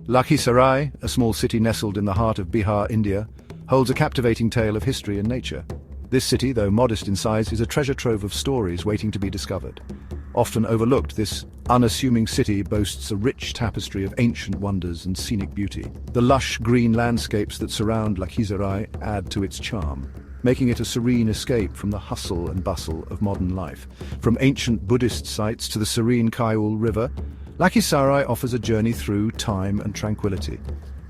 LAKHISARAI, a small city nestled in the heart of Bihar, India, holds a captivating tale of history and nature. This city, though modest in size, is a treasure trove of stories waiting to be discovered. Often overlooked, this unassuming city boasts a rich tapestry of ancient wonders and scenic beauty. The lush green landscapes that surround LAKHISARAI add to its charm, making it a serene escape from the hustle and bustle of modern life. From ancient Buddhist sites to the serene Kaiul River, LAKHISARAI offers a journey through time and tranquility.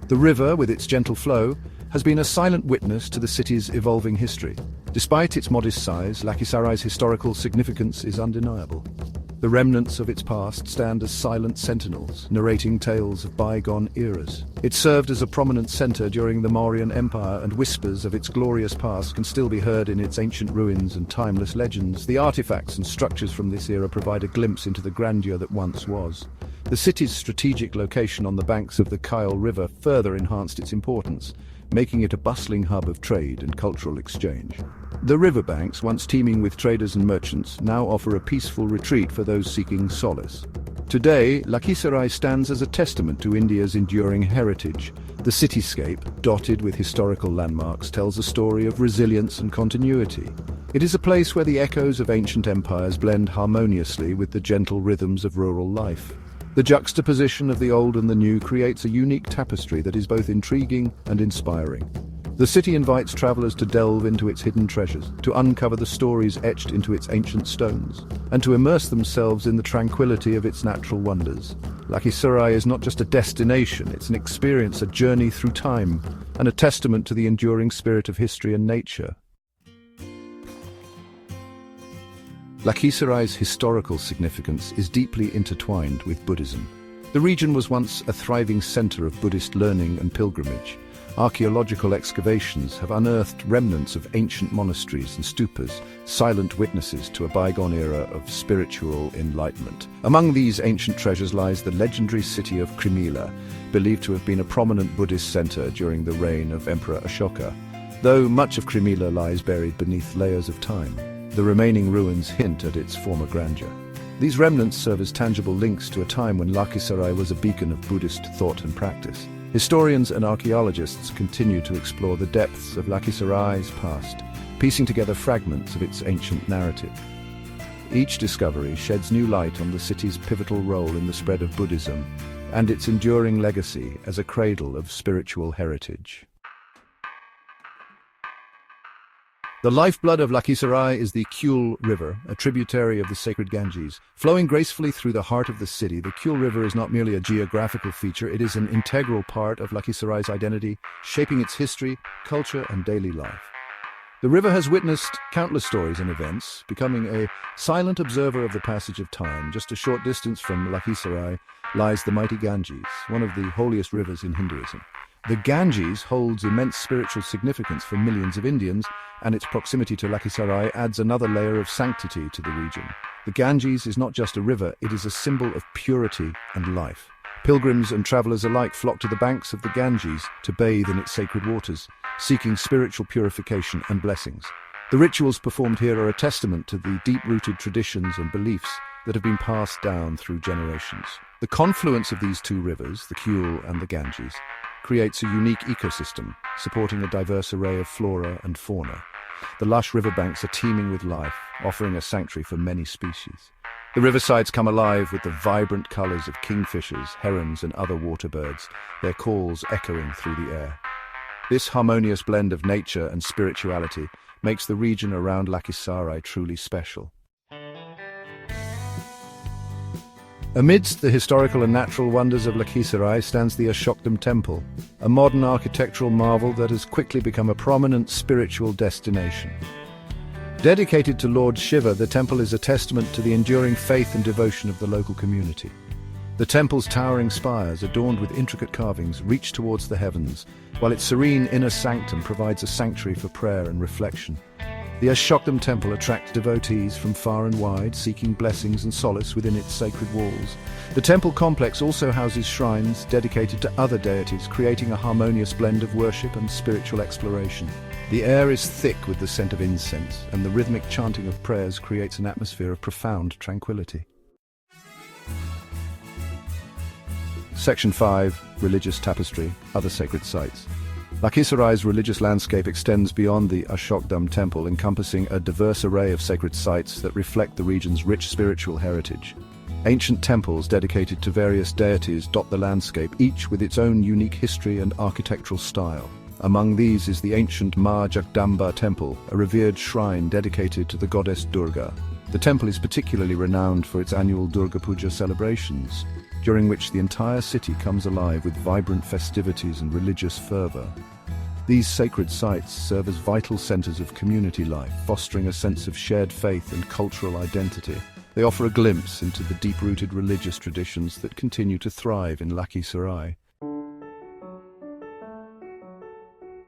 The river, with its gentle flow, has been a silent witness to the city's evolving history. Despite its modest size, LAKHISARAI's historical significance is undeniable. The remnants of its past stand as silent sentinels, narrating tales of bygone eras. It served as a prominent center during the Mauryan Empire, and whispers of its glorious past can still be heard in its ancient ruins and timeless legends. The artifacts and structures from this era provide a glimpse into the grandeur that once was. The city's strategic location on the banks of the Kaiul River further enhanced its importance, making it a bustling hub of trade and cultural exchange. The riverbanks, once teeming with traders and merchants, now offer a peaceful retreat for those seeking solace. Today, LAKHISARAI stands as a testament to India's enduring heritage. The cityscape, dotted with historical landmarks, tells a story of resilience and continuity. It is a place where the echoes of ancient empires blend harmoniously with the gentle rhythms of rural life. The juxtaposition of the old and the new creates a unique tapestry that is both intriguing and inspiring. The city invites travelers to delve into its hidden treasures, to uncover the stories etched into its ancient stones, and to immerse themselves in the tranquility of its natural wonders. LAKHISARAI is not just a destination, it's an experience, a journey through time, and a testament to the enduring spirit of history and nature. LAKHISARAI's historical significance is deeply intertwined with Buddhism. The region was once a thriving center of Buddhist learning and pilgrimage. Archaeological excavations have unearthed remnants of ancient monasteries and stupas, silent witnesses to a bygone era of spiritual enlightenment. Among these ancient treasures lies the legendary city of Krimila, believed to have been a prominent Buddhist center during the reign of Emperor Ashoka. Though much of Krimila lies buried beneath layers of time, the remaining ruins hint at its former grandeur. These remnants serve as tangible links to a time when LAKHISARAI was a beacon of Buddhist thought and practice. Historians and archaeologists continue to explore the depths of LAKHISARAI's past, piecing together fragments of its ancient narrative. Each discovery sheds new light on the city's pivotal role in the spread of Buddhism and its enduring legacy as a cradle of spiritual heritage. The lifeblood of LAKHISARAI is the Kaiul River, a tributary of the sacred Ganges. Flowing gracefully through the heart of the city, the Kaiul River is not merely a geographical feature, it is an integral part of LAKHISARAI's identity, shaping its history, culture, and daily life. The river has witnessed countless stories and events, becoming a silent observer of the passage of time. Just a short distance from LAKHISARAI lies the mighty Ganges, one of the holiest rivers in Hinduism. The Ganges holds immense spiritual significance for millions of Indians, and its proximity to LAKHISARAI adds another layer of sanctity to the region. The Ganges is not just a river, it is a symbol of purity and life. Pilgrims and travelers alike flock to the banks of the Ganges to bathe in its sacred waters, seeking spiritual purification and blessings. The rituals performed here are a testament to the deep-rooted traditions and beliefs that have been passed down through generations. The confluence of these two rivers, the Kaiul and the Ganges, creates a unique ecosystem, supporting a diverse array of flora and fauna. The lush riverbanks are teeming with life, offering a sanctuary for many species. The riversides come alive with the vibrant colors of kingfishers, herons, and other water birds, their calls echoing through the air. This harmonious blend of nature and spirituality makes the region around LAKHISARAI truly special. Amidst the historical and natural wonders of LAKHISARAI stands the Ashokdam Temple, a modern architectural marvel that has quickly become a prominent spiritual destination. Dedicated to Lord Shiva, the temple is a testament to the enduring faith and devotion of the local community. The temple's towering spires, adorned with intricate carvings, reach towards the heavens, while its serene inner sanctum provides a sanctuary for prayer and reflection. The Ashokdam Temple attracts devotees from far and wide, seeking blessings and solace within its sacred walls. The temple complex also houses shrines dedicated to other deities, creating a harmonious blend of worship and spiritual exploration. The air is thick with the scent of incense, and the rhythmic chanting of prayers creates an atmosphere of profound tranquility. Section 5. religious tapestry, other sacred sites. Lakhisarai's religious landscape extends beyond the Ashokdam temple, encompassing a diverse array of sacred sites that reflect the region's rich spiritual heritage. Ancient temples dedicated to various deities dot the landscape, each with its own unique history and architectural style. Among these is the ancient Ma Jagdamba temple, a revered shrine dedicated to the goddess Durga. The temple is particularly renowned for its annual Durga Puja celebrations, during which the entire city comes alive with vibrant festivities and religious fervor. These sacred sites serve as vital centers of community life, fostering a sense of shared faith and cultural identity. They offer a glimpse into the deep-rooted religious traditions that continue to thrive in Lakhisarai.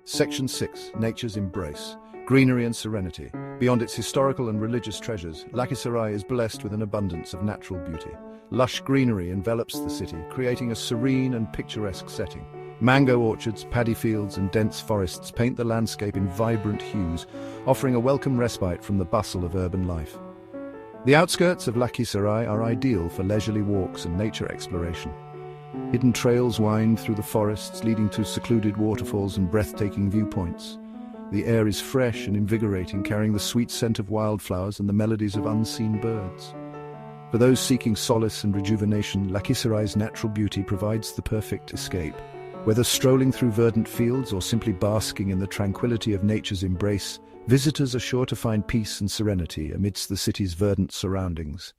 Section 6. Nature's Embrace. Greenery and serenity. Beyond its historical and religious treasures, Lakhisarai is blessed with an abundance of natural beauty. Lush greenery envelops the city, creating a serene and picturesque setting. Mango orchards, paddy fields, and dense forests paint the landscape in vibrant hues, offering a welcome respite from the bustle of urban life. The outskirts of Lakhisarai are ideal for leisurely walks and nature exploration. Hidden trails wind through the forests, leading to secluded waterfalls and breathtaking viewpoints. The air is fresh and invigorating, carrying the sweet scent of wildflowers and the melodies of unseen birds. For those seeking solace and rejuvenation, Lakhisarai's natural beauty provides the perfect escape. Whether strolling through verdant fields or simply basking in the tranquility of nature's embrace, visitors are sure to find peace and serenity amidst the city's verdant surroundings.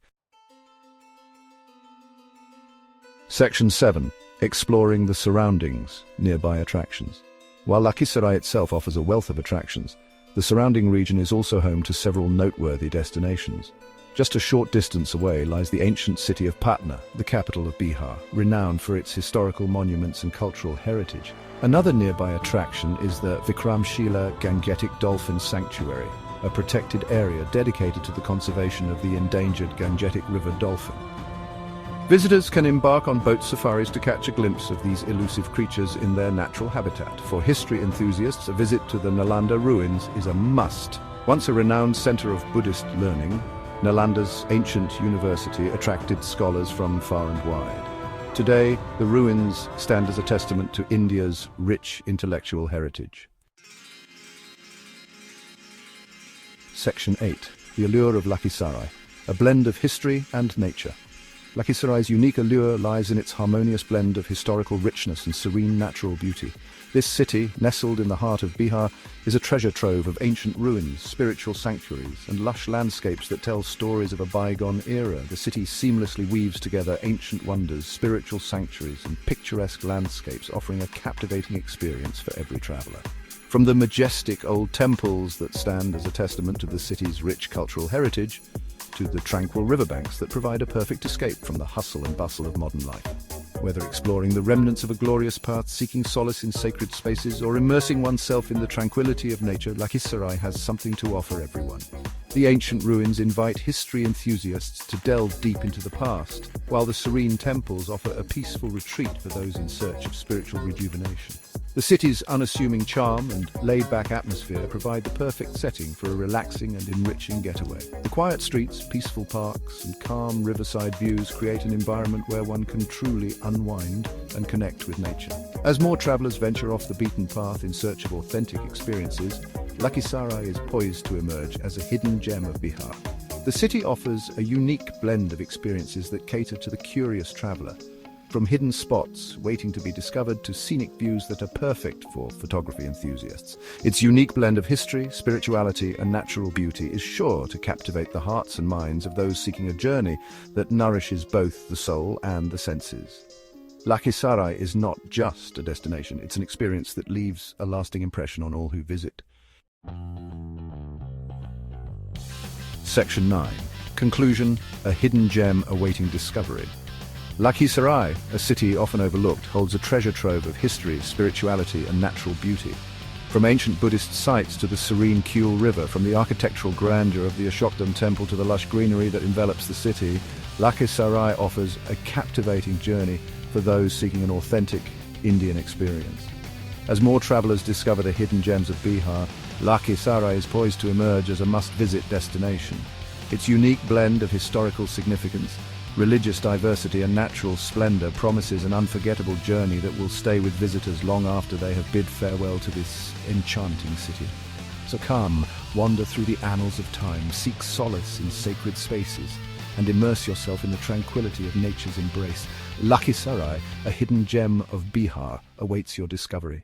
Section 7. Exploring the surroundings, nearby attractions. While Lakhisarai itself offers a wealth of attractions, the surrounding region is also home to several noteworthy destinations. Just a short distance away lies the ancient city of Patna, the capital of Bihar, renowned for its historical monuments and cultural heritage. Another nearby attraction is the Vikramshila Gangetic Dolphin Sanctuary, a protected area dedicated to the conservation of the endangered Gangetic River dolphin. Visitors can embark on boat safaris to catch a glimpse of these elusive creatures in their natural habitat. For history enthusiasts, a visit to the Nalanda ruins is a must. Once a renowned center of Buddhist learning, Nalanda's ancient university attracted scholars from far and wide. Today, the ruins stand as a testament to India's rich intellectual heritage. Section 8. The allure of Lakhisarai, a blend of history and nature. Lakhisarai's unique allure lies in its harmonious blend of historical richness and serene natural beauty. This city, nestled in the heart of Bihar, is a treasure trove of ancient ruins, spiritual sanctuaries, and lush landscapes that tell stories of a bygone era. The city seamlessly weaves together ancient wonders, spiritual sanctuaries, and picturesque landscapes, offering a captivating experience for every traveler. From the majestic old temples that stand as a testament to the city's rich cultural heritage, to the tranquil riverbanks that provide a perfect escape from the hustle and bustle of modern life. Whether exploring the remnants of a glorious past, seeking solace in sacred spaces, or immersing oneself in the tranquility of nature, Lakhisarai has something to offer everyone. The ancient ruins invite history enthusiasts to delve deep into the past, while the serene temples offer a peaceful retreat for those in search of spiritual rejuvenation. The city's unassuming charm and laid-back atmosphere provide the perfect setting for a relaxing and enriching getaway. The quiet streets, peaceful parks, and calm riverside views create an environment where one can truly unwind and connect with nature. As more travelers venture off the beaten path in search of authentic experiences, Lakhisarai is poised to emerge as a hidden gem of Bihar. The city offers a unique blend of experiences that cater to the curious traveler. From hidden spots waiting to be discovered to scenic views that are perfect for photography enthusiasts. Its unique blend of history, spirituality, and natural beauty is sure to captivate the hearts and minds of those seeking a journey that nourishes both the soul and the senses. Lakhisarai is not just a destination, it's an experience that leaves a lasting impression on all who visit. Section 9. Conclusion: a hidden gem awaiting discovery. Lakhisarai, a city often overlooked, holds a treasure trove of history, spirituality, and natural beauty. From ancient Buddhist sites to the serene Kuel River, from the architectural grandeur of the Ashokdam temple to the lush greenery that envelops the city, Lakhisarai offers a captivating journey for those seeking an authentic Indian experience. As more travelers discover the hidden gems of Bihar, Lakhisarai is poised to emerge as a must-visit destination. Its unique blend of historical significance, Religious diversity and natural splendor promises an unforgettable journey that will stay with visitors long after they have bid farewell to this enchanting city. So come, wander through the annals of time, seek solace in sacred spaces, and immerse yourself in the tranquility of nature's embrace. Lakhisarai, a hidden gem of Bihar, awaits your discovery.